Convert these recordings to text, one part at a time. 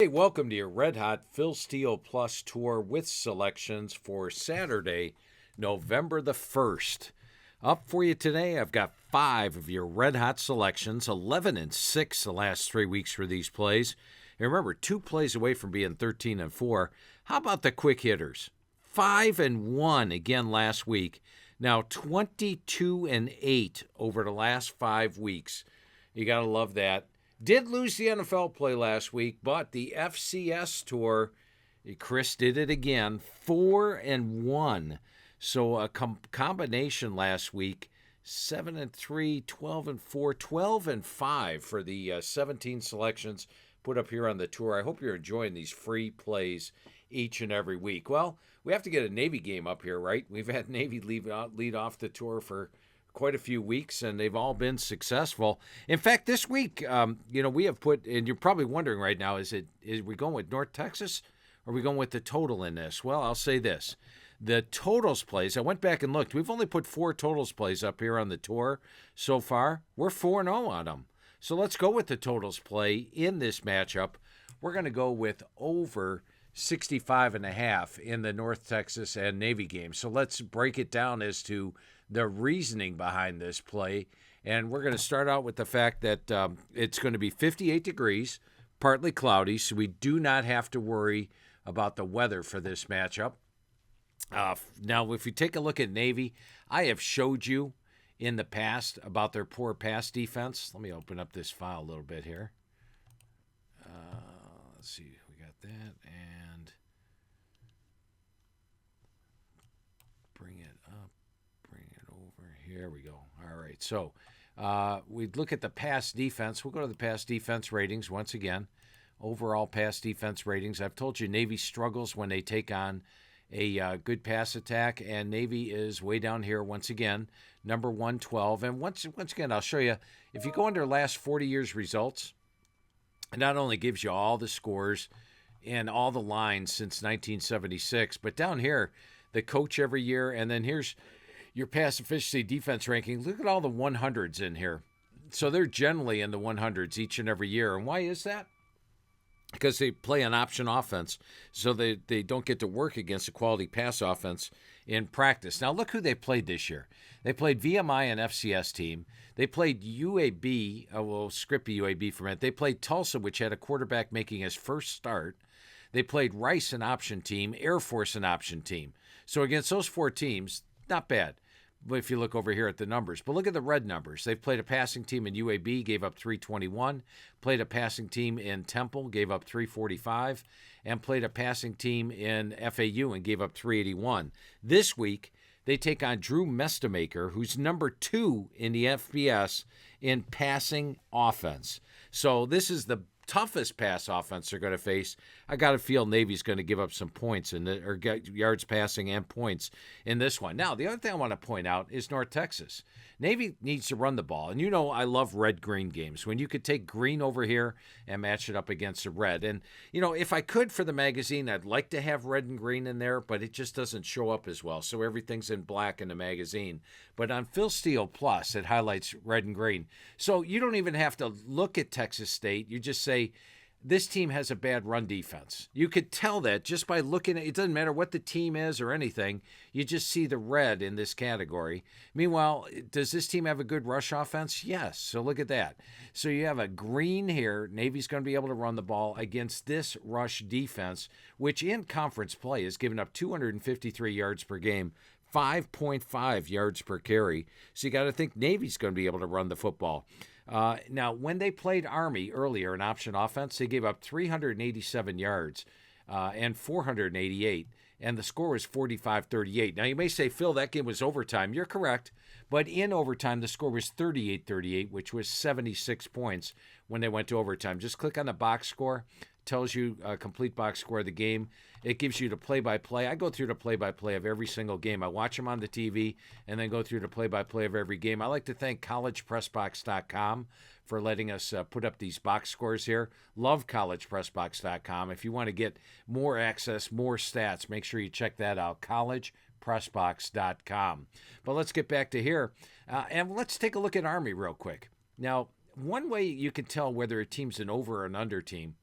Hey, welcome to your Red Hot Phil Steele Plus tour with selections for Saturday, November the 1st. Up for you today, I've got 5 of your Red Hot selections, 11 and 6 the last 3 weeks for these plays. And remember, 2 plays away from being 13 and 4. How about the quick hitters? 5 and 1 again last week. Now 22 and 8 over the last 5 weeks. You got to love that. Did lose the NFL play last week, but the FCS tour, Chris did it again, 4 and 1. So a combination last week, 7 and 3, 12 and 4, 12 and 5 for the 17 selections put up here on the tour. I hope you're enjoying these free plays each and every week. Well, we have to get a Navy game up here, right? We've had Navy lead off the tour for quite a few weeks, and they've all been successful. In fact, this week, we have put, and you're probably wondering right now, is we going with North Texas, or are we going with the total in this? Well, I'll say this. The totals plays, I went back and looked. We've only put 4 totals plays up here on the tour so far. We're 4-0 on them. So let's go with the totals play in this matchup. We're going to go with over 65.5 in the North Texas and Navy game. So let's break it down as to the reasoning behind this play. And we're going to start out with the fact that it's going to be 58 degrees, partly cloudy, so we do not have to worry about the weather for this matchup. Now, if you take a look at Navy, I have showed you in the past about their poor pass defense. Let me open up this file a little bit here. Let's see, we got that, and bring it up, bring it over. Here we go. All right, so we'd look at the pass defense. We'll go to the pass defense ratings once again. Overall pass defense ratings. I've told you Navy struggles when they take on a good pass attack, and Navy is way down here once again, number 112. And once again, I'll show you, if you go under last 40 years results, it not only gives you all the scores and all the lines since 1976, but down here, the coach every year, and then here's your pass efficiency defense ranking. Look at all the 100s in here. So they're generally in the 100s each and every year. And why is that? Because they play an option offense, so they don't get to work against a quality pass offense in practice. Now, look who they played this year. They played VMI, and FCS team. They played UAB, we'll skip UAB for a minute. They played Tulsa, which had a quarterback making his first start. They played Rice, an option team, Air Force, an option team. So against those 4 teams, not bad. If you look over here at the numbers. But look at the red numbers. They've played a passing team in UAB, gave up 321, played a passing team in Temple, gave up 345, and played a passing team in FAU and gave up 381. This week, they take on Drew Mestamaker, who's number 2 in the FBS in passing offense. So this is the toughest pass offense they're going to face. I got to feel Navy's going to give up some points or get yards passing and points in this one. Now, the other thing I want to point out is North Texas. Navy needs to run the ball. And you know I love red-green games. When you could take green over here and match it up against the red. And, if I could for the magazine, I'd like to have red and green in there, but it just doesn't show up as well. So everything's in black in the magazine. But on Phil Steele Plus, it highlights red and green. So you don't even have to look at Texas State. You just say, this team has a bad run defense. You could tell that just by looking at it. It doesn't matter what the team is or anything. You just see the red in this category. Meanwhile, does this team have a good rush offense? Yes. So look at that. So you have a green here. Navy's going to be able to run the ball against this rush defense, which in conference play has given up 253 yards per game, 5.5 yards per carry. So you got to think Navy's going to be able to run the football. Now, when they played Army earlier in option offense, they gave up 387 yards and 488, and the score was 45-38. Now, you may say, Phil, that game was overtime. You're correct, but in overtime, the score was 38-38, which was 76 points when they went to overtime. Just click on the box score. Tells you a complete box score of the game. It gives you the play-by-play. I go through the play-by-play of every single game. I watch them on the TV and then go through the play-by-play of every game. I like to thank collegepressbox.com for letting us put up these box scores here. Love collegepressbox.com. If you want to get more access, more stats, make sure you check that out, collegepressbox.com. But let's get back to here, and let's take a look at Army real quick. Now, one way you can tell whether a team's an over or an under team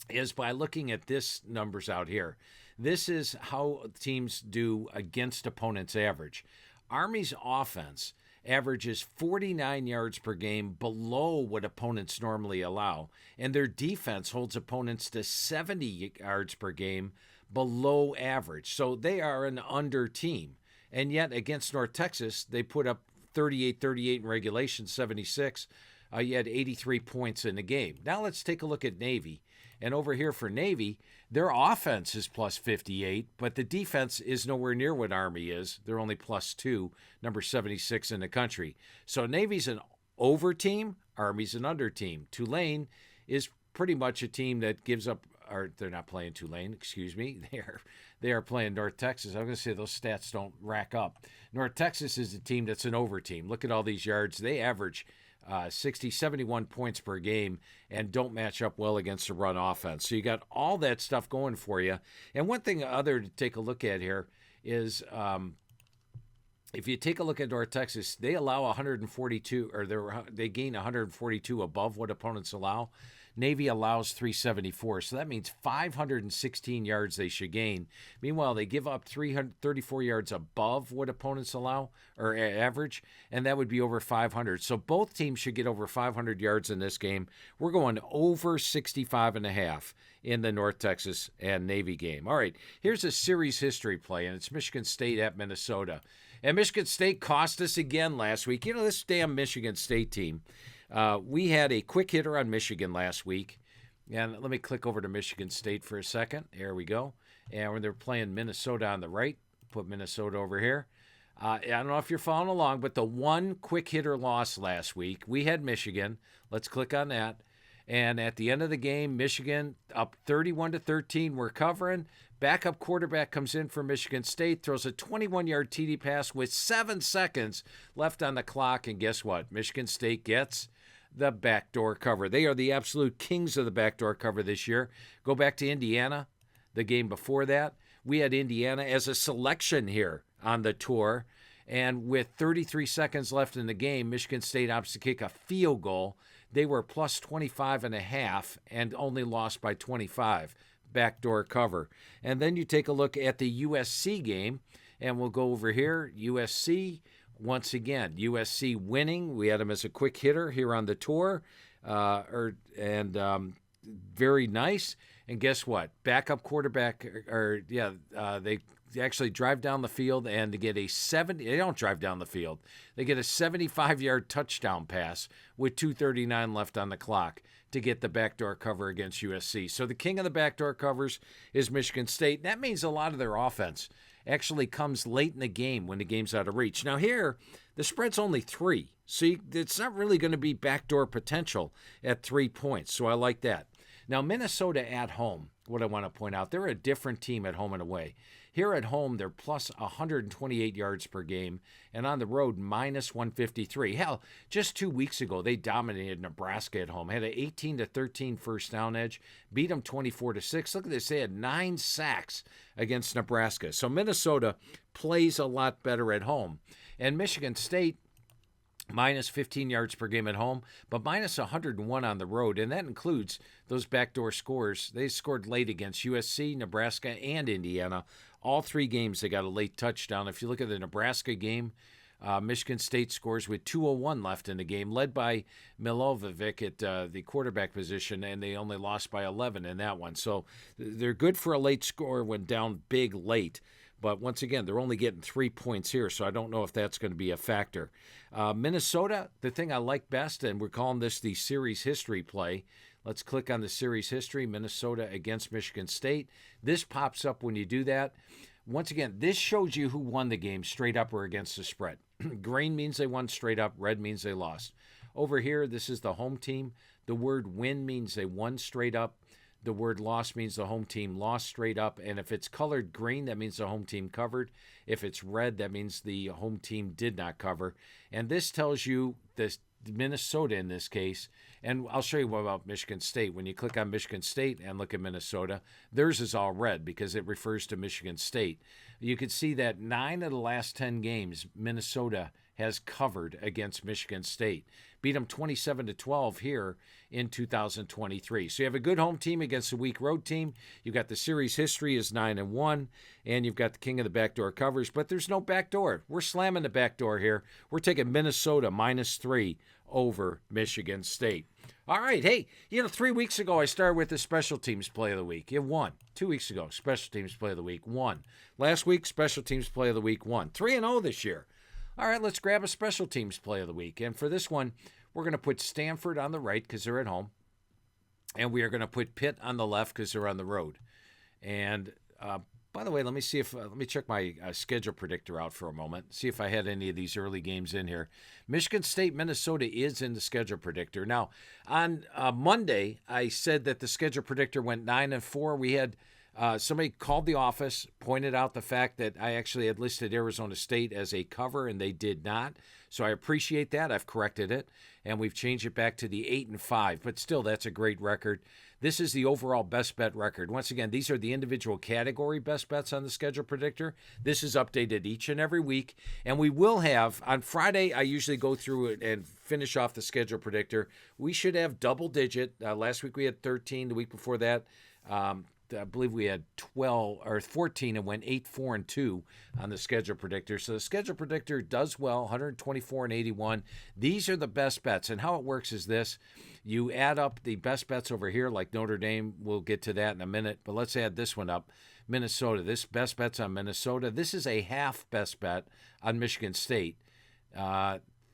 is by looking at this numbers out here. This is how teams do against opponents' average. Army's offense averages 49 yards per game below what opponents normally allow, and their defense holds opponents to 70 yards per game below average. So they are an under team. And yet against North Texas, they put up 38-38 in regulation, 76. You had 83 points in the game. Now let's take a look at Navy. And over here for Navy, their offense is plus 58, but the defense is nowhere near what Army is. They're only plus 2, number 76 in the country. So Navy's an over team, Army's an under team. Tulane is pretty much a team that gives up, or they're not playing Tulane, excuse me. They are playing North Texas. I'm going to say those stats don't rack up. North Texas is a team that's an over team. Look at all these yards. They average 60, 71 points per game and don't match up well against the run offense. So you got all that stuff going for you. And one thing other to take a look at here is if you take a look at North Texas, they allow 142, or they gain 142 above what opponents allow. Navy allows 374, so that means 516 yards they should gain. Meanwhile, they give up 334 yards above what opponents allow, or average, and that would be over 500. So both teams should get over 500 yards in this game. We're going over 65.5 in the North Texas and Navy game. All right, here's a series history play, and it's Michigan State at Minnesota. And Michigan State cost us again last week. You know, this damn Michigan State team. We had a quick hitter on Michigan last week. And let me click over to Michigan State for a second. There we go. And when they're playing Minnesota on the right, put Minnesota over here. I don't know if you're following along, but the one quick hitter loss last week, we had Michigan. Let's click on that. And at the end of the game, Michigan up 31-13. We're covering. Backup quarterback comes in for Michigan State, throws a 21-yard TD pass with 7 seconds left on the clock. And guess what? Michigan State gets the backdoor cover. They are the absolute kings of the backdoor cover this year. Go back to Indiana, the game before that. We had Indiana as a selection here on the tour. And with 33 seconds left in the game, Michigan State opts to kick a field goal. They were plus 25.5 and only lost by 25. Backdoor cover. And then you take a look at the USC game, and we'll go over here. USC, once again, USC winning. We had them as a quick hitter here on the tour, very nice. And guess what? Backup quarterback, they actually drive down the field and to get they don't drive down the field. They get a 75-yard touchdown pass with 2:39 left on the clock to get the backdoor cover against USC. So the king of the backdoor covers is Michigan State. That means a lot of their offense actually comes late in the game when the game's out of reach. Now here, the spread's only 3. So it's not really going to be backdoor potential at 3 points. So I like that. Now, Minnesota at home, what I want to point out, they're a different team at home and away. Here at home, they're plus 128 yards per game, and on the road, minus 153. Hell, just 2 weeks ago, they dominated Nebraska at home, had an 18-13 first down edge, beat them 24-6. Look at this, they had 9 sacks against Nebraska. So Minnesota plays a lot better at home. And Michigan State, minus 15 yards per game at home, but minus 101 on the road, and that includes those backdoor scores. They scored late against USC, Nebraska, and Indiana. All 3 games they got a late touchdown. If you look at the Nebraska game, Michigan State scores with 2:01 left in the game, led by Milovovic at the quarterback position, and they only lost by 11 in that one. So they're good for a late score when down big late. But once again, they're only getting 3 points here, so I don't know if that's going to be a factor. Minnesota, the thing I like best, and we're calling this the series history play. Let's click on the series history, Minnesota against Michigan State. This pops up when you do that. Once again, this shows you who won the game straight up or against the spread. Green means they won straight up. Red means they lost. Over here, this is the home team. The word win means they won straight up. The word loss means the home team lost straight up. And if it's colored green, that means the home team covered. If it's red, that means the home team did not cover. And this tells you this Minnesota in this case. And I'll show you what about Michigan State. When you click on Michigan State and look at Minnesota, theirs is all red because it refers to Michigan State. You can see that 9 of the last 10 games, Minnesota has covered against Michigan State. Beat them 27-12 here in 2023. So you have a good home team against a weak road team. You've got the series history is 9-1, and you've got the king of the backdoor covers, but there's no backdoor. We're slamming the backdoor here. We're taking Minnesota -3 over Michigan State. All right, hey, 3 weeks ago I started with the special teams play of the week. It won. 2 weeks ago, special teams play of the week, won. Last week, special teams play of the week, won. 3-0 this year. All right, let's grab a special teams play of the week. And for this one, we're going to put Stanford on the right because they're at home. And we are going to put Pitt on the left because they're on the road. And by the way, let me check my schedule predictor out for a moment, see if I had any of these early games in here. Michigan State, Minnesota is in the schedule predictor. Now, on Monday, I said that the schedule predictor went 9-4. We had somebody called the office, pointed out the fact that I actually had listed Arizona State as a cover, and they did not. So I appreciate that. I've corrected it, and we've changed it back to the 8-5. But still, that's a great record. This is the overall best bet record. Once again, these are the individual category best bets on the schedule predictor. This is updated each and every week. And we will have, on Friday, I usually go through it and finish off the schedule predictor. We should have double digit. Last week we had 13. The week before that, I believe we had 12 or 14 and went 8-4-2 on the schedule predictor. So the schedule predictor does well, 124 and 81. These are the best bets. And how it works is this. You add up the best bets over here, like Notre Dame. We'll get to that in a minute. But let's add this one up. Minnesota. This best bet's on Minnesota. This is a half best bet on Michigan State.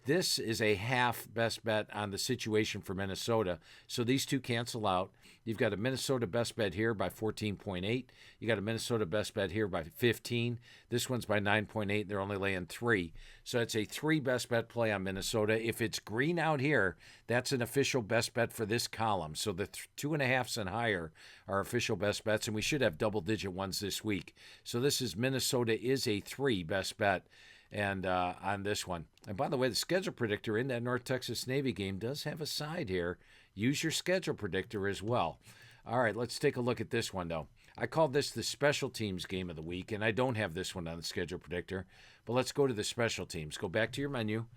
This is a half best bet on the situation for Minnesota. So these two cancel out. You've got a Minnesota best bet here by 14.8. You got a Minnesota best bet here by 15. This one's by 9.8. They're only laying 3. So it's a 3 best bet play on Minnesota. If it's green out here, that's an official best bet for this column. So the 2.5s and higher are official best bets, and we should have double-digit ones this week. So this is Minnesota is a 3 best bet. And on this one. And by the way, the schedule predictor in that North Texas Navy game does have a side here. Use your schedule predictor as well. All right, let's take a look at this one, though. I called this the special teams game of the week, and I don't have this one on the schedule predictor. But let's go to the special teams. Go back to your menu.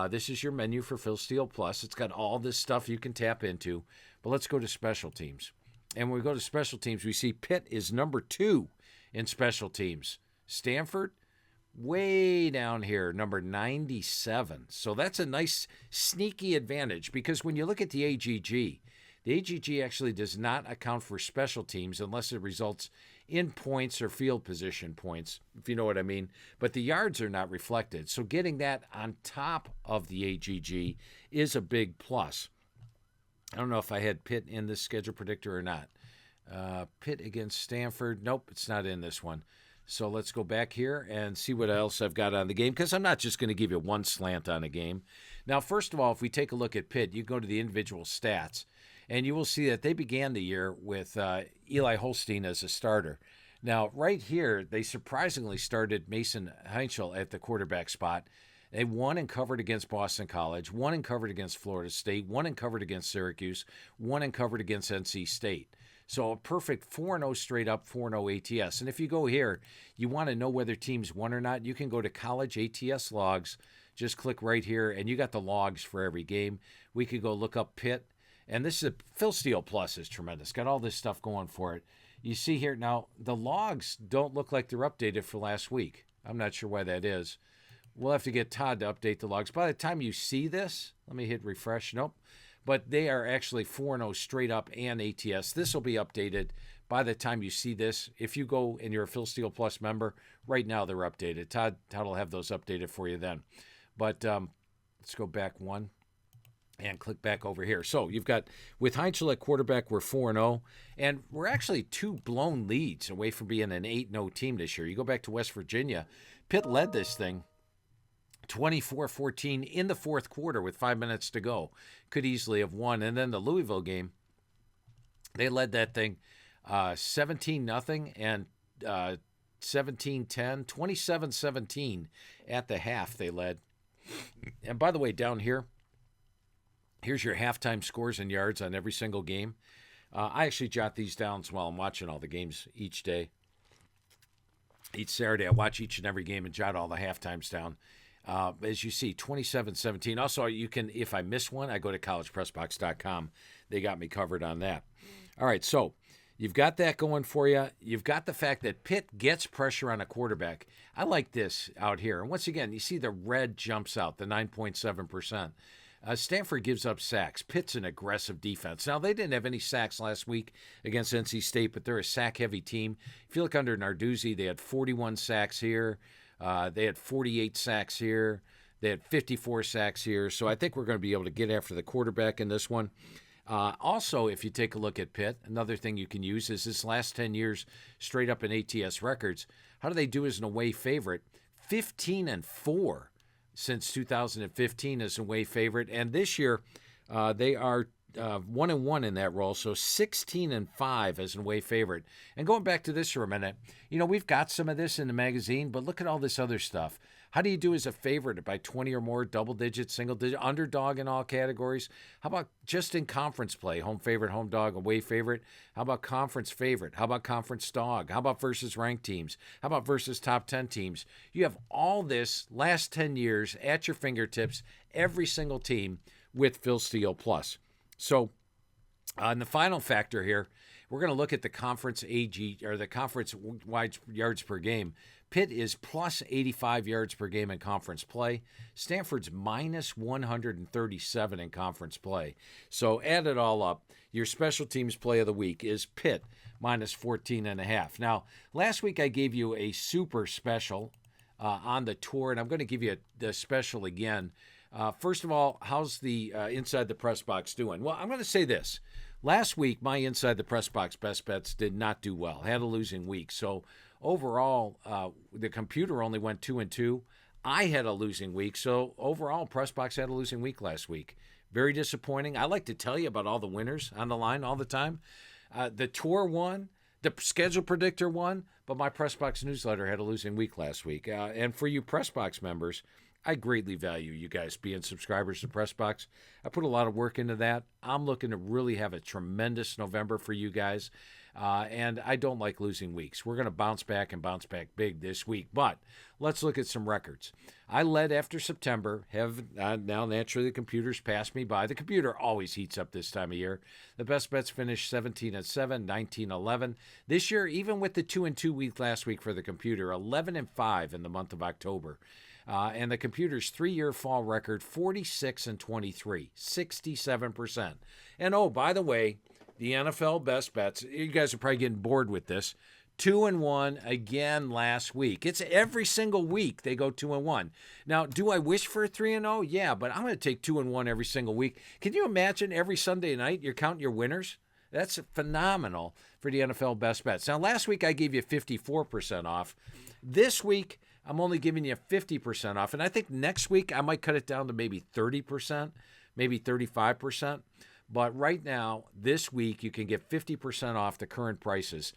This is your menu for Phil Steele Plus. It's got all this stuff you can tap into. But let's go to special teams. And when we go to special teams, we see Pitt is number 2 in special teams. Stanford, way down here, number 97. So that's a nice sneaky advantage because when you look at the AGG actually does not account for special teams unless it results in points or field position points, if you know what I mean. But the yards are not reflected. So getting that on top of the AGG is a big plus. I don't know if I had Pitt in this schedule predictor or not. Pitt against Stanford. Nope, it's not in this one. So let's go back here and see what else I've got on the game, because I'm not just going to give you one slant on a game. Now, first of all, if we take a look at Pitt, you go to the individual stats, and you will see that they began the year with Eli Holstein as a starter. Now, right here, they surprisingly started Mason Heinchel at the quarterback spot. They won and covered against Boston College, won and covered against Florida State, won and covered against Syracuse, won and covered against NC State. So a perfect 4-0 straight up, 4-0 ATS. And if you go here, you want to know whether teams won or not, you can go to college ATS logs. Just click right here, and you got the logs for every game. We could go look up Pitt. And this is Phil Steele Plus is tremendous. Got all this stuff going for it. You see here, now, the logs don't look like they're updated for last week. I'm not sure why that is. We'll have to get Todd to update the logs. By the time you see this, let me hit refresh. Nope. But they are actually 4-0 straight up and ATS. This will be updated by the time you see this. If you go and you're a Phil Steele Plus member, right now they're updated. Todd will have those updated for you then. But let's go back one and click back over here. So you've got, with Heinchel at quarterback, we're 4-0. And we're actually 2 blown leads away from being an 8-0 team this year. You go back to West Virginia. Pitt led this thing 24-14 in the fourth quarter with 5 minutes to go. Could easily have won. And then the Louisville game, they led that thing 17-0 and 17-10, 27-17 at the half they led. And by the way, down here, here's your halftime scores and yards on every single game. I actually jot these down while I'm watching all the games each day. Each Saturday, I watch each and every game and jot all the halftimes down. As you see, 27-17. Also, you can, if I miss one, I go to collegepressbox.com. They got me covered on that. All right, so you've got that going for you. You've got the fact that Pitt gets pressure on a quarterback. I like this out here. And once again, you see the red jumps out, the 9.7%. Stanford gives up sacks. Pitt's an aggressive defense. Now, they didn't have any sacks last week against NC State, but they're a sack-heavy team. If you look under Narduzzi, they had 41 sacks here. They had 48 sacks here. They had 54 sacks here. So I think we're going to be able to get after the quarterback in this one. Also, if you take a look at Pitt, another thing you can use is this last 10 years straight up in ATS records. How do they do as an away favorite? 15-4 since 2015 as an away favorite. And this year, they are 1-1 in that role, so 16-5 as an away favorite. And going back to this for a minute, we've got some of this in the magazine, but look at all this other stuff. How do you do as a favorite by 20 or more, double digit, single digit, underdog in all categories? How about just in conference play, home favorite, home dog, away favorite? How about conference favorite? How about conference dog? How about versus ranked teams? How about versus top 10 teams? You have all this last 10 years at your fingertips, every single team with Phil Steele Plus. So, on the final factor here, we're going to look at the conference AG, or the conference wide yards per game. Pitt is plus 85 yards per game in conference play. Stanford's minus 137 in conference play. So add it all up. Your special teams play of the week is Pitt minus 14.5. Now, last week I gave you a super special on the tour, and I'm going to give you the special again. First of all, how's the Inside the Press Box doing? Well, I'm going to say this. Last week, my Inside the Press Box best bets did not do well. Had a losing week. So overall, the computer only went 2-2. I had a losing week. So overall, Press Box had a losing week last week. Very disappointing. I like to tell you about all the winners on the line all the time. The tour won. The schedule predictor won. But my Press Box newsletter had a losing week last week. And for you Press Box members, I greatly value you guys being subscribers to Pressbox. I put a lot of work into that. I'm looking to really have a tremendous November for you guys, and I don't like losing weeks. We're going to bounce back and bounce back big this week, but let's look at some records. I led after September. Now, naturally, the computer's passed me by. The computer always heats up this time of year. The best bets finished 17-7, 19-11. This year, even with the 2-2 week last week for the computer, 11-5 in the month of October. And the computer's 3-year fall record, 46-23, 67%. And oh, by the way, the NFL best bets, you guys are probably getting bored with this, 2-1 again last week. It's every single week they go 2-1. Now, do I wish for a 3-0? Yeah, but I'm going to take 2-1 every single week. Can you imagine every Sunday night you're counting your winners? That's phenomenal for the NFL best bets. Now, last week I gave you 54% off. This week, I'm only giving you 50% off. And I think next week I might cut it down to maybe 30%, maybe 35%. But right now, this week, you can get 50% off the current prices.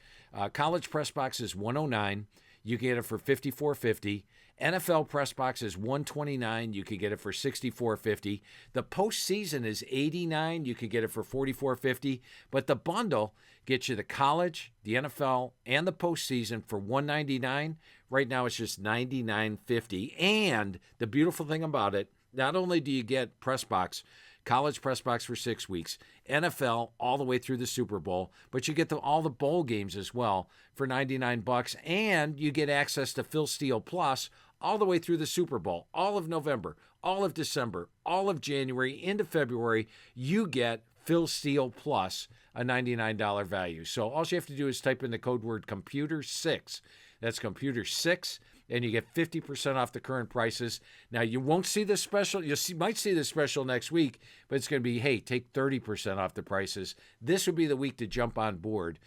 College Press Box is $109. You can get it for $54.50. NFL Press Box is $129. You can get it for $64.50. The postseason is $89. You can get it for $44.50. But the bundle gets you the college, the NFL, and the postseason for $199. Right now, it's just $99.50. And the beautiful thing about it, not only do you get Press Box, College Press Box for 6 weeks, NFL all the way through the Super Bowl, but you get all the bowl games as well for $99, and you get access to Phil Steele Plus all the way through the Super Bowl, all of November, all of December, all of January into February. You get Phil Steele Plus, a $99 value. So all you have to do is type in the code word computer6. That's computer6. And you get 50% off the current prices. Now, you won't see this special. Might see this special next week, but it's going to be, hey, take 30% off the prices. This would be the week to jump on board.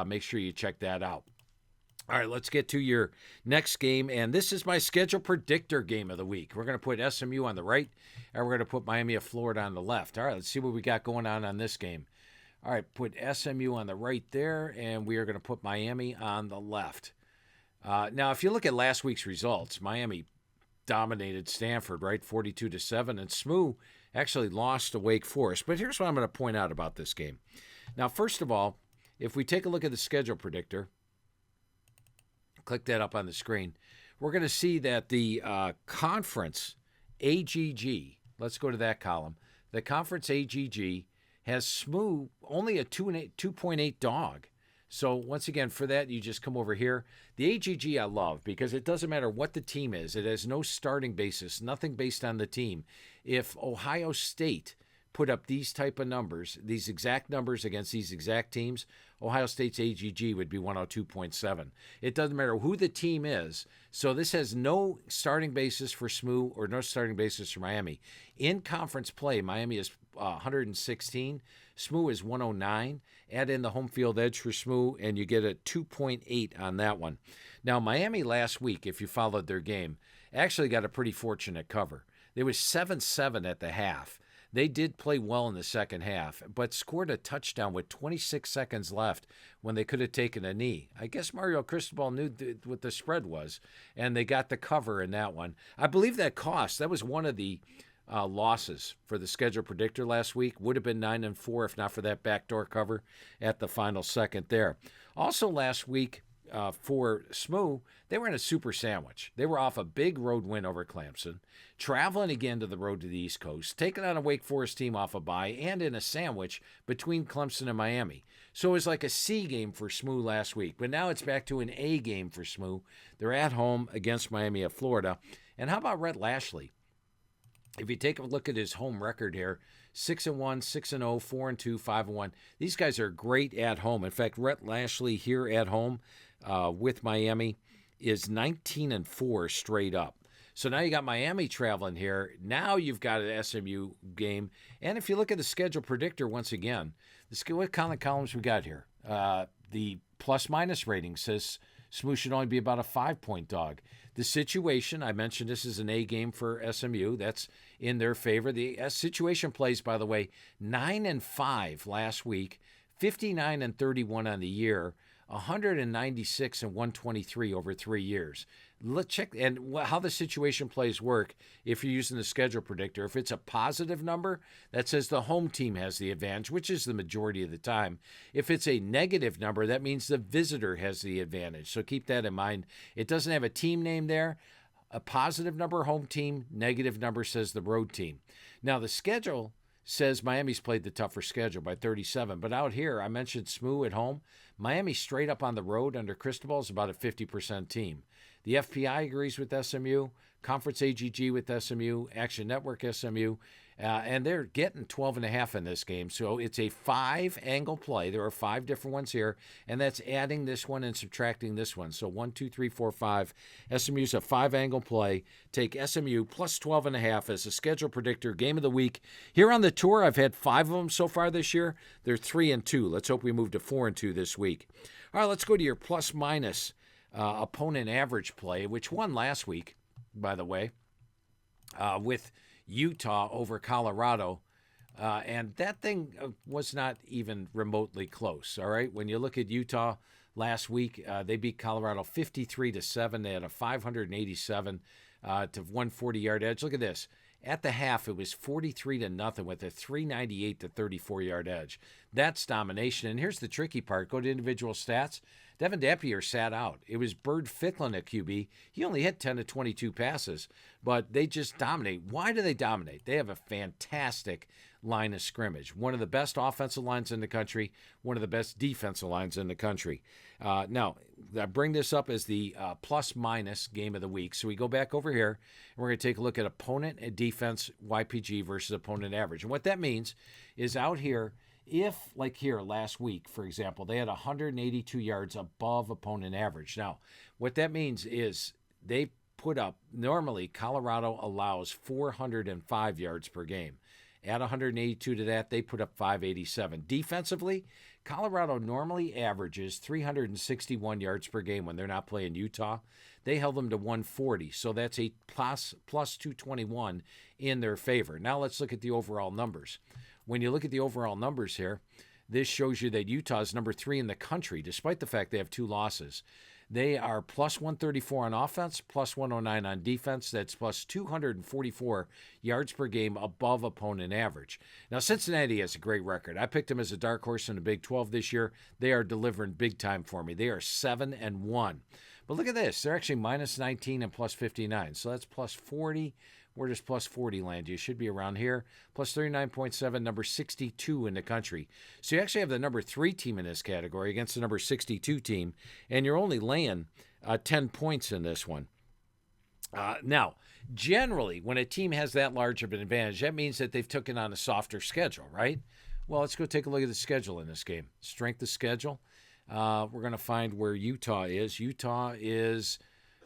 Make sure you check that out. All right, let's get to your next game, and this is my schedule predictor game of the week. We're going to put SMU on the right, and we're going to put Miami of Florida on the left. All right, let's see what we got going on this game. All right, put SMU on the right there, and we are going to put Miami on the left. Now, if you look at last week's results, Miami dominated Stanford, right, 42-7, and SMU actually lost to Wake Forest. But here's what I'm going to point out about this game. Now, first of all, if we take a look at the schedule predictor, click that up on the screen, we're going to see that the conference AGG, let's go to that column. The conference AGG has SMU only a 2.8 dog. So once again, for that, you just come over here. The AGG I love because it doesn't matter what the team is. It has no starting basis, nothing based on the team. If Ohio State put up these type of numbers, these exact numbers against these exact teams, Ohio State's AGG would be 102.7. It doesn't matter who the team is. So this has no starting basis for SMU or no starting basis for Miami. In conference play, Miami is 116. SMU is 109. Add in the home field edge for SMU, and you get a 2.8 on that one. Now, Miami last week, if you followed their game, actually got a pretty fortunate cover. They was 7-7 at the half. They did play well in the second half, but scored a touchdown with 26 seconds left when they could have taken a knee. I guess Mario Cristobal knew what the spread was, and they got the cover in that one. I believe that was one of the losses for the schedule predictor last week. Would have been 9-4 if not for that backdoor cover at the final second there. Also last week for SMU, they were in a super sandwich. They were off a big road win over Clemson, traveling again to the road to the East Coast, taking on a Wake Forest team off a bye, and in a sandwich between Clemson and Miami. So it was like a C game for SMU last week, but now it's back to an A game for SMU. They're at home against Miami of Florida. And how about Rhett Lashley? If you take a look at his home record here, 6-1, 6-0, 4-2, 5-1. These guys are great at home. In fact, Rhett Lashley here at home with Miami is 19-4 straight up. So now you got Miami traveling here. Now you've got an SMU game. And if you look at the schedule predictor once again, what kind of columns we got here? The plus-minus rating says SMU should only be about a 5-point dog. The situation, I mentioned this is an A game for SMU. That's in their favor. The situation plays, by the way, 9-5 last week, 59-31 on the year, 196 and 123 over 3 years. Let's check and how the situation plays work if you're using the schedule predictor. If it's a positive number, that says the home team has the advantage, which is the majority of the time. If it's a negative number, that means the visitor has the advantage. So keep that in mind. It doesn't have a team name there. A positive number, home team. Negative number says the road team. Now, the schedule says Miami's played the tougher schedule by 37. But out here, I mentioned SMU at home. Miami straight up on the road under Cristobal is about a 50% team. The FPI agrees with SMU, Conference AGG with SMU, Action Network SMU, and they're getting 12.5 in this game. So it's a 5-angle play. There are 5 different ones here, and that's adding this one and subtracting this one. So 1, 2, 3, 4, 5. SMU's a 5-angle play. Take SMU plus 12.5 as a schedule predictor game of the week. Here on the tour, I've had 5 of them so far this year. They're 3-2. Let's hope we move to 4-2 this week. All right, let's go to your plus-minus opponent average play, which won last week, by the way, with Utah over Colorado. And that thing was not even remotely close, all right? When you look at Utah last week, they beat Colorado 53-7. They had a 587 to 140-yard edge. Look at this. At the half, it was 43-0 with a 398 to 34-yard edge. That's domination. And here's the tricky part. Go to individual stats. Devin Dampier sat out. It was Bird Ficklin at QB. He only hit 10 to 22 passes, but they just dominate. Why do they dominate? They have a fantastic line of scrimmage. One of the best offensive lines in the country, one of the best defensive lines in the country. Now, I bring this up as the plus-minus game of the week. So we go back over here, and we're going to take a look at opponent and defense YPG versus opponent average. And what that means is out here, if, like here last week, for example, they had 182 yards above opponent average. Now, what that means is they put up, normally Colorado allows 405 yards per game. Add 182 to that, they put up 587. Defensively, Colorado normally averages 361 yards per game when they're not playing Utah. They held them to 140, so that's a plus 221 in their favor. Now let's look at the overall numbers. When you look at the overall numbers here, this shows you that Utah is number 3 in the country, despite the fact they have 2 losses. They are plus 134 on offense, plus 109 on defense. That's plus 244 yards per game above opponent average. Now, Cincinnati has a great record. I picked them as a dark horse in the Big 12 this year. They are delivering big time for me. They are 7-1. But look at this. They're actually minus 19 and plus 59. So that's plus 40. Where does plus 40 land? You should be around here. Plus 39.7, number 62 in the country. So you actually have the number 3 team in this category against the number 62 team, and you're only laying 10 points in this one. Now, generally, when a team has that large of an advantage, that means that they've taken on a softer schedule, right? Well, let's go take a look at the schedule in this game. Strength of schedule. We're going to find where Utah is. Utah is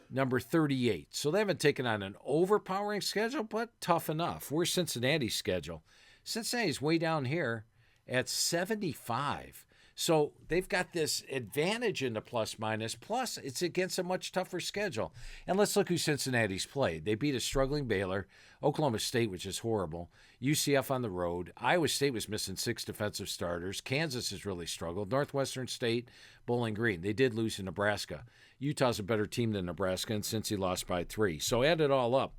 number 38. So they haven't taken on an overpowering schedule, but tough enough. Where's Cincinnati's schedule? Cincinnati's way down here at 75. So they've got this advantage in the plus-minus, plus it's against a much tougher schedule. And let's look who Cincinnati's played. They beat a struggling Baylor, Oklahoma State, which is horrible, UCF on the road. Iowa State was missing 6 defensive starters. Kansas has really struggled. Northwestern State, Bowling Green. They did lose to Nebraska. Utah's a better team than Nebraska, and Cincy lost by 3. So add it all up.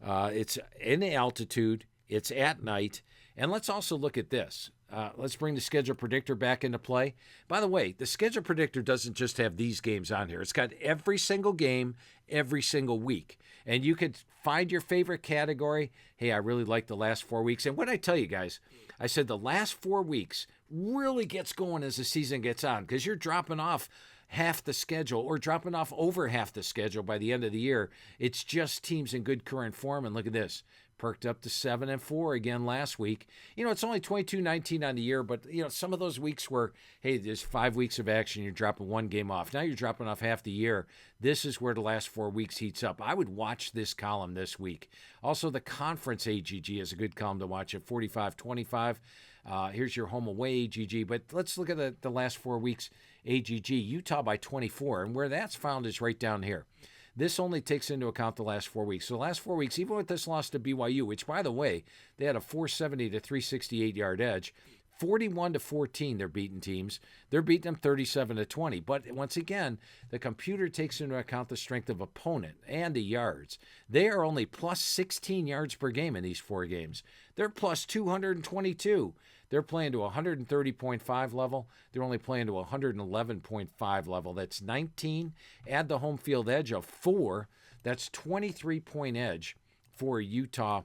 It's in altitude. It's at night. And let's also look at this. Let's bring the schedule predictor back into play. By the way, the schedule predictor doesn't just have these games on here. It's got every single game, every single week. And you could find your favorite category. Hey, I really like the last 4 weeks. And what I tell you guys, I said the last 4 weeks really gets going as the season gets on, because you're dropping off half the schedule or dropping off over half the schedule by the end of the year. It's just teams in good current form. And look at this. Perked up to 7-4 again last week. It's only 22-19 on the year, but some of those weeks where, hey, there's 5 weeks of action, you're dropping 1 game off. Now you're dropping off half the year. This is where the last 4 weeks heats up. I would watch this column this week. Also, the conference AGG is a good column to watch at 45-25. Here's your home away AGG, but let's look at the last 4 weeks AGG. Utah by 24, and where that's found is right down here. This only takes into account the last 4 weeks. So the last 4 weeks, even with this loss to BYU, which, by the way, they had a 470 to 368 yard edge, 41-14 they're beating teams. They're beating them 37-20. But once again, the computer takes into account the strength of opponent and the yards. They are only plus 16 yards per game in these 4 games. They're plus 222. They're playing to 130.5 level. They're only playing to 111.5 level. That's 19. Add the home field edge of 4. That's 23-point edge for Utah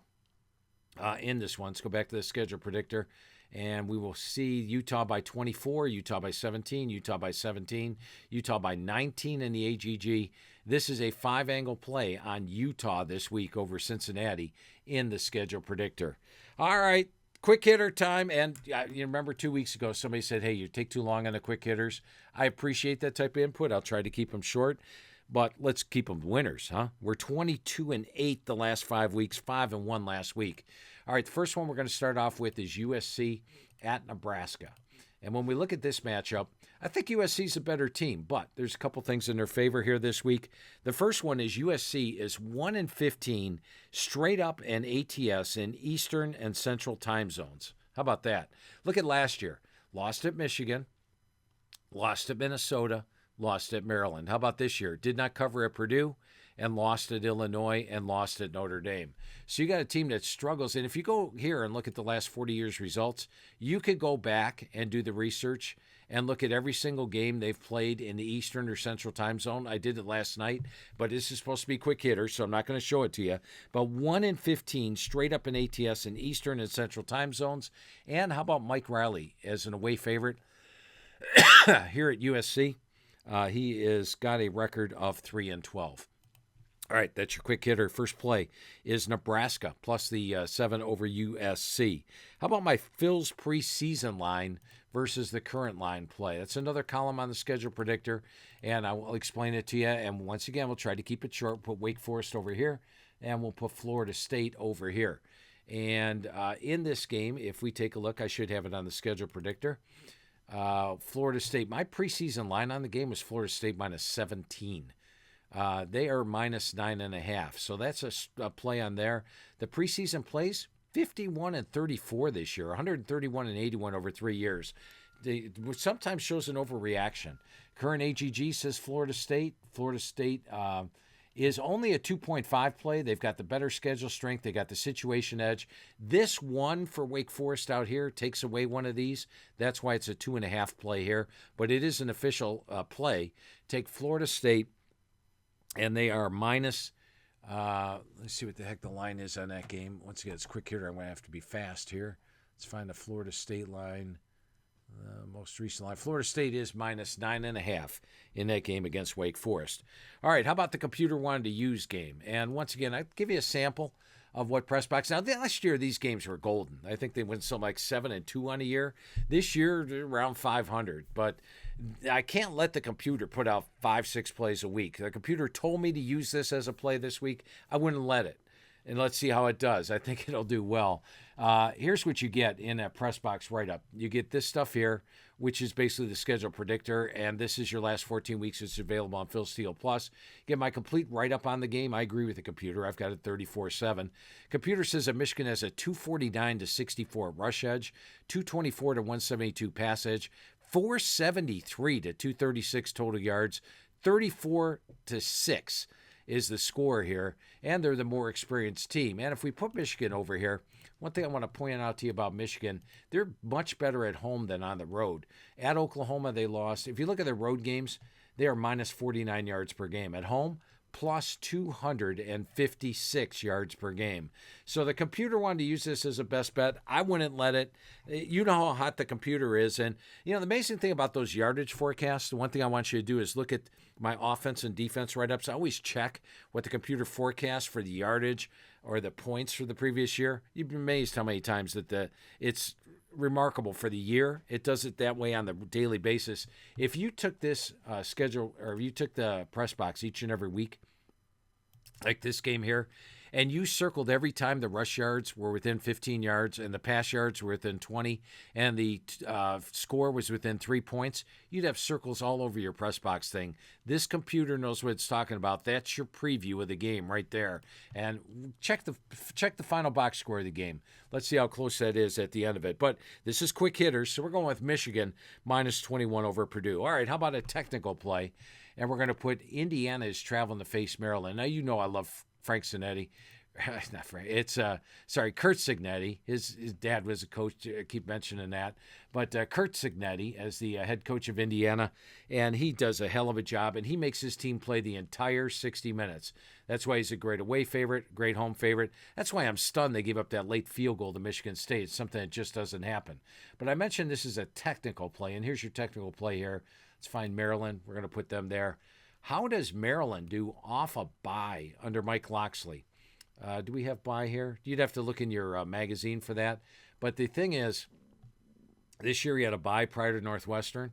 in this one. Let's go back to the schedule predictor, and we will see Utah by 24, Utah by 17, Utah by 17, Utah by 19 in the AGG. This is a 5-angle play on Utah this week over Cincinnati in the schedule predictor. All right. Quick hitter time, and you remember 2 weeks ago somebody said, hey, you take too long on the quick hitters. I appreciate that type of input. I'll try to keep them short, but let's keep them winners, huh? We're 22-8 the last 5 weeks, 5-1 last week. All right, the first one we're going to start off with is USC at Nebraska. And when we look at this matchup, I think USC's a better team, but there's a couple things in their favor here this week. The first one is USC is 1-15 straight up and ATS in Eastern and Central time zones. How about that? Look at last year. Lost at Michigan, lost at Minnesota, lost at Maryland. How about this year? Did not cover at Purdue and lost at Illinois and lost at Notre Dame. So you got a team that struggles. And if you go here and look at the last 40 years' results, you could go back and do the research and look at every single game they've played in the Eastern or Central time zone. I did it last night, but this is supposed to be quick hitter, so I'm not going to show it to you. But 1-15 straight up in ATS in Eastern and Central time zones. And how about Mike Riley as an away favorite here at USC? He has got a record of 3-12. All right, that's your quick hitter. First play is Nebraska plus the 7 over USC. How about my Phil's preseason line versus the current line play? That's another column on the schedule predictor, and I will explain it to you. And once again, we'll try to keep it short. Put Wake Forest over here, and we'll put Florida State over here. And in this game, if we take a look, I should have it on the schedule predictor. Florida State, my preseason line on the game was Florida State minus 17. They are minus 9.5. So that's a play on there. The preseason plays 51-34 this year, 131-81 over 3 years. Which sometimes shows an overreaction. Current AGG says Florida State. Florida State is only a 2.5 play. They've got the better schedule strength. They got the situation edge. This one for Wake Forest out here takes away one of these. That's why it's a 2.5 play here. But it is an official play. Take Florida State and they are minus. Let's see what the heck the line is on that game. Once again, it's quick hitter. I'm going to have to be fast here. Let's find the Florida State line. Most recent line. Florida State is minus 9.5 in that game against Wake Forest. All right, how about the computer wanted to use game? And once again, I'll give you a sample of what Pressbox. Now, last year, these games were golden. I think they went something like 7-2 on a year. This year, they're around 500. But I can't let the computer put out 5-6 plays a week. The computer told me to use this as a play this week. I wouldn't let it. And let's see how it does. I think it'll do well. Here's what you get in that Pressbox write-up. You get this stuff here, which is basically the schedule predictor, and this is your last 14 weeks. It's available on Phil Steele Plus. Get my complete write-up on the game. I agree with the computer. I've got it 34/7. Computer says that Michigan has a 249-64 rush edge, 224-172 pass edge, 473-236 total yards, 34-6 is the score here, and they're the more experienced team. And if we put Michigan over here, one thing I want to point out to you about Michigan, they're much better at home than on the road. At Oklahoma, they lost. If you look at their road games, they are minus 49 yards per game. At home, plus 256 yards per game. So the computer wanted to use this as a best bet. I wouldn't let it. You know how hot the computer is. And, the amazing thing about those yardage forecasts, the one thing I want you to do is look at my offense and defense write-ups. I always check what the computer forecasts for the yardage or the points for the previous year. You'd be amazed how many times that it's remarkable for the year. It does it that way on the daily basis. If you took this schedule, or if you took the press box each and every week, like this game here, and you circled every time the rush yards were within 15 yards and the pass yards were within 20 and the score was within 3 points, you'd have circles all over your press box thing. This computer knows what it's talking about. That's your preview of the game right there. And check the final box score of the game. Let's see how close that is at the end of it. But this is quick hitters, so we're going with Michigan minus 21 over Purdue. All right, how about a technical play? And we're going to put Indiana is traveling to face Maryland. Now, I love Frank Signetti. Not Frank. It's Kurt Signetti. His dad was a coach. I keep mentioning that. But Kurt Signetti as the head coach of Indiana, and he does a hell of a job, and he makes his team play the entire 60 minutes. That's why he's a great away favorite, great home favorite. That's why I'm stunned they gave up that late field goal to Michigan State. It's something that just doesn't happen. But I mentioned this is a technical play, and here's your technical play here. Let's find Maryland. We're going to put them there. How does Maryland do off a bye under Mike Loxley? Do we have bye here? You'd have to look in your magazine for that. But the thing is, this year he had a bye prior to Northwestern,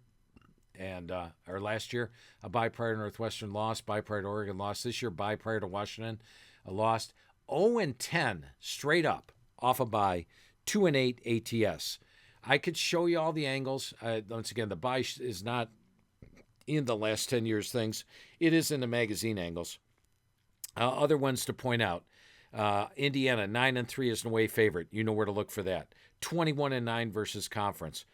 or last year, a bye prior to Northwestern lost, bye prior to Oregon lost. This year, bye prior to Washington lost. 0-10 straight up off a bye, 2-8 ATS. I could show you all the angles. Once again, the bye is not in the last 10 years things. It is in the magazine angles. Other ones to point out. Indiana, 9-3 is an away favorite. You know where to look for that. 21-9 versus conference.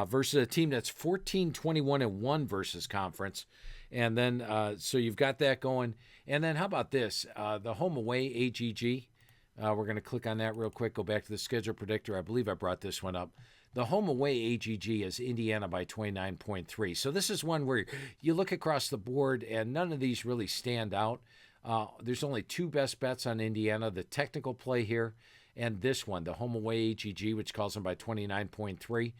Versus a team that's 14-21-1 versus conference. And then, so you've got that going. And then how about this? The home away AGG. We're going to click on that real quick. Go back to the schedule predictor. I believe I brought this one up. The home away AGG is Indiana by 29.3. So this is one where you look across the board and none of these really stand out. There's only two best bets on Indiana, the technical play here and this one, the home away AGG, which calls them by 29.3.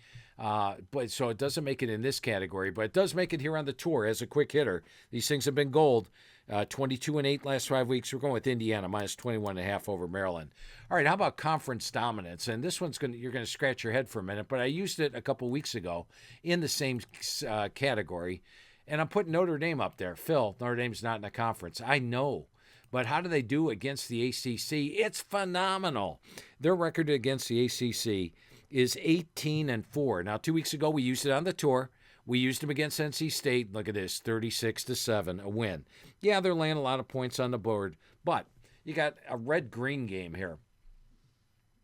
But so it doesn't make it in this category, but it does make it here on the tour as a quick hitter. These things have been gold. 22-8 last 5 weeks. We're going with Indiana minus 21.5 over Maryland. All right, how about conference dominance? And this one's you're going to scratch your head for a minute, but I used it a couple weeks ago in the same category, and I'm putting Notre Dame up there. Phil, Notre Dame's not in a conference. I know. But how do they do against the ACC? It's phenomenal. Their record against the ACC is 18-4. Now, 2 weeks ago, we used it on the tour. We used them against NC State. Look at this, 36-7, a win. Yeah, they're laying a lot of points on the board, but you got a red-green game here.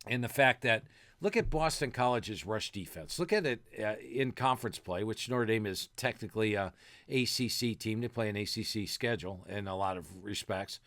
And the fact that, look at Boston College's rush defense. Look at it in conference play, which Notre Dame is technically a ACC team. They play an ACC schedule in a lot of respects.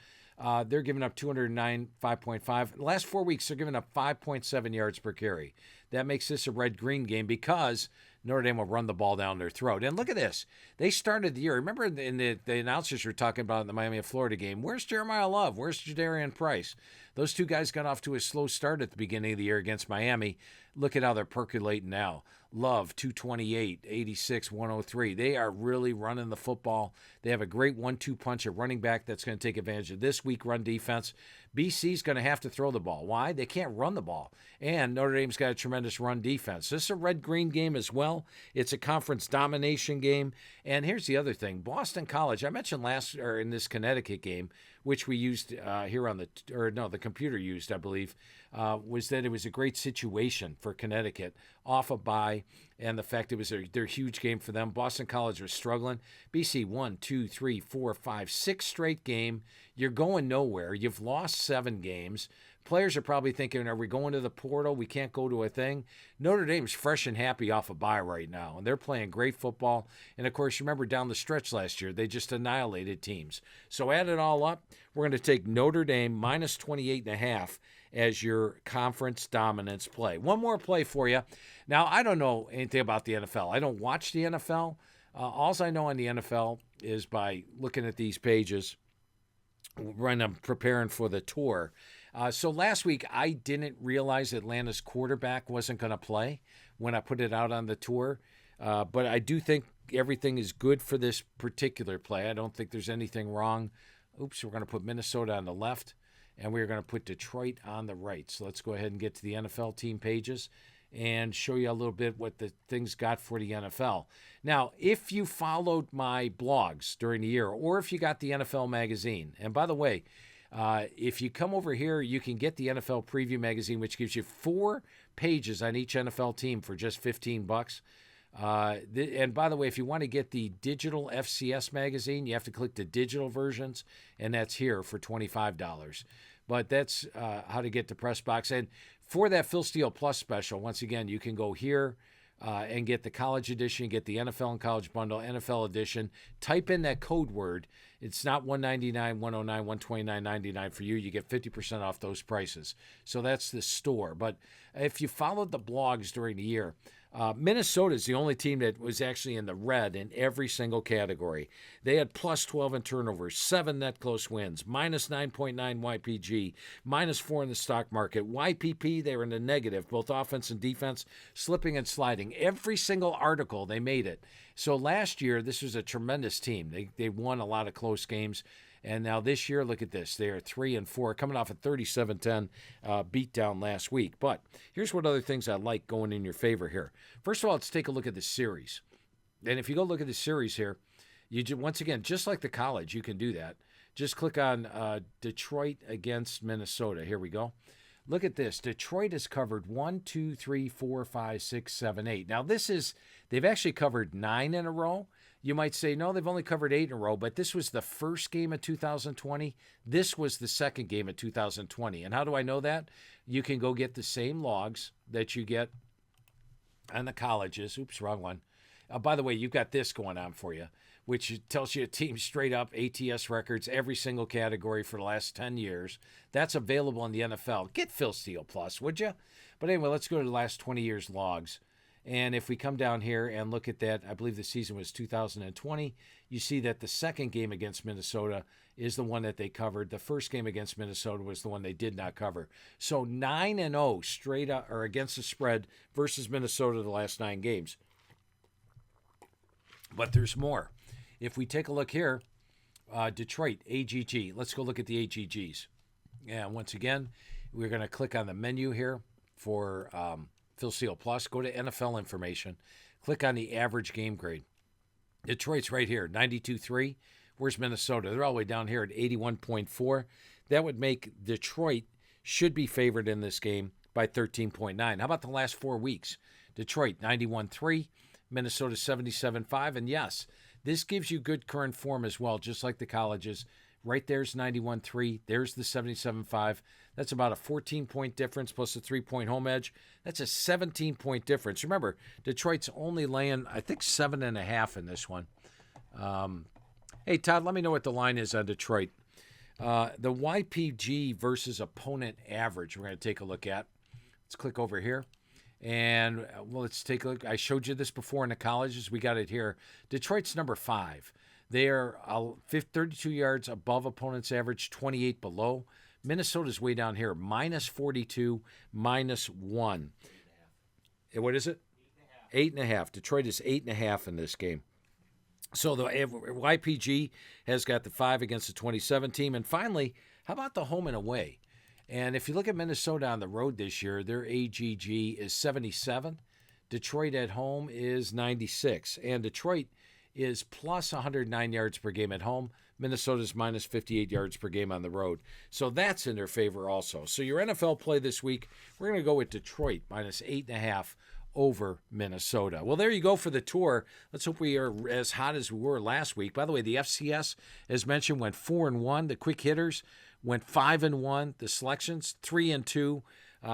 They're giving up 209, 5.5. The last 4 weeks, they're giving up 5.7 yards per carry. That makes this a red-green game because Notre Dame will run the ball down their throat. And look at this. They started the year. Remember in the announcers were talking about in the Miami of Florida game, where's Jeremiah Love? Where's Jadarian Price? Those two guys got off to a slow start at the beginning of the year against Miami. Look at how they're percolating now. Love, 228, 86, 103. They are really running the football. They have a great 1-2 punch at running back that's going to take advantage of this weak run defense. BC's going to have to throw the ball. Why? They can't run the ball. And Notre Dame's got a tremendous run defense. This is a red-green game as well. It's a conference domination game. And here's the other thing. Boston College, I mentioned in this Connecticut game, which we used here on the computer used, I believe, was that it was a great situation for Connecticut off a bye, and the fact it was their huge game for them. Boston College was struggling. BC 1, 2, 3, 4, 5, 6 straight game. You're going nowhere. You've lost 7 games. Players are probably thinking, are we going to the portal? We can't go to a thing. Notre Dame's fresh and happy off a bye right now, and they're playing great football. And, of course, you remember down the stretch last year, they just annihilated teams. So add it all up, we're going to take Notre Dame minus 28.5 as your conference dominance play. One more play for you. Now, I don't know anything about the NFL. I don't watch the NFL. All I know on the NFL is by looking at these pages when I'm preparing for the tour. So last week, I didn't realize Atlanta's quarterback wasn't going to play when I put it out on the tour. But I do think everything is good for this particular play. I don't think there's anything wrong. Oops, we're going to put Minnesota on the left, and we're going to put Detroit on the right. So let's go ahead and get to the NFL team pages and show you a little bit what the things got for the NFL. Now, if you followed my blogs during the year, or if you got the NFL magazine, and by the way, if you come over here, you can get the NFL Preview magazine, which gives you 4 pages on each NFL team for just $15. And by the way, if you want to get the digital FCS magazine, you have to click the digital versions, and that's here for $25. But that's how to get to Pressbox. And for that Phil Steele Plus special, once again, you can go here and get the college edition, get the NFL and college bundle, NFL edition. Type in that code word. It's not $199, $109, $129.99 for you. You get 50% off those prices. So that's the store. But if you followed the blogs during the year, Minnesota is the only team that was actually in the red in every single category. They had plus 12 in turnovers, 7 net close wins, minus 9.9 YPG, minus 4 in the stock market. YPP, they were in the negative, both offense and defense, slipping and sliding. Every single article, they made it. So last year, this was a tremendous team. They won a lot of close games. And now this year, look at this. They are 3-4, coming off a 37-10 beatdown last week. But here's what other things I like going in your favor here. First of all, let's take a look at the series. And if you go look at the series here, once again, just like the college, you can do that. Just click on Detroit against Minnesota. Here we go. Look at this. Detroit has covered 1, 2, 3, 4, 5, 6, 7, 8. Now, they've actually covered 9 in a row. You might say, no, they've only covered 8 in a row, but this was the first game of 2020. This was the second game of 2020. And how do I know that? You can go get the same logs that you get on the colleges. Oops, wrong one. By the way, you've got this going on for you, which tells you a team straight up ATS records, every single category for the last 10 years. That's available in the NFL. Get Phil Steele Plus, would you? But anyway, let's go to the last 20 years logs. And if we come down here and look at that, I believe the season was 2020, you see that the second game against Minnesota is the one that they covered. The first game against Minnesota was the one they did not cover. So 9-0 straight up or against the spread versus Minnesota the last 9 games. But there's more. If we take a look here, Detroit, AGG. Let's go look at the AGGs. And once again, we're going to click on the menu here for Phil Steele Plus. Go to NFL information. Click on the average game grade. Detroit's right here, 92.3. Where's Minnesota? They're all the way down here at 81.4. That would make Detroit should be favored in this game by 13.9. How about the last 4 weeks? Detroit, 91.3. Minnesota, 77.5. And yes, this gives you good current form as well, just like the colleges. Right there's 91.3. There's the 77.5. That's about a 14-point difference plus a 3-point home edge. That's a 17-point difference. Remember, Detroit's only laying, I think, 7.5 in this one. Hey, Todd, let me know what the line is on Detroit. The YPG versus opponent average we're going to take a look at. Let's click over here. And well, let's take a look. I showed you this before in the colleges. We got it here. Detroit's number 5. They are 32 yards above opponent's average, 28 below. Minnesota's way down here, minus 42, minus 1. What is it? 8.5. Detroit is 8.5 in this game. So the YPG has got the 5 against the 27 team. And finally, how about the home and away? And if you look at Minnesota on the road this year, their AGG is 77. Detroit at home is 96. And Detroit is plus 109 yards per game at home. Minnesota's minus 58 yards per game on the road. So that's in their favor also. So your NFL play this week, we're going to go with Detroit minus 8.5 over Minnesota. Well, there you go for the tour. Let's hope we are as hot as we were last week. By the way, the FCS, as mentioned, went 4-1. The quick hitters went 5-1. The selections 3-2.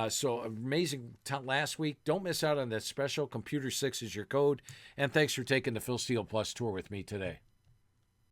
So amazing last week. Don't miss out on that special. Computer 6 is your code. And thanks for taking the Phil Steele Plus tour with me today.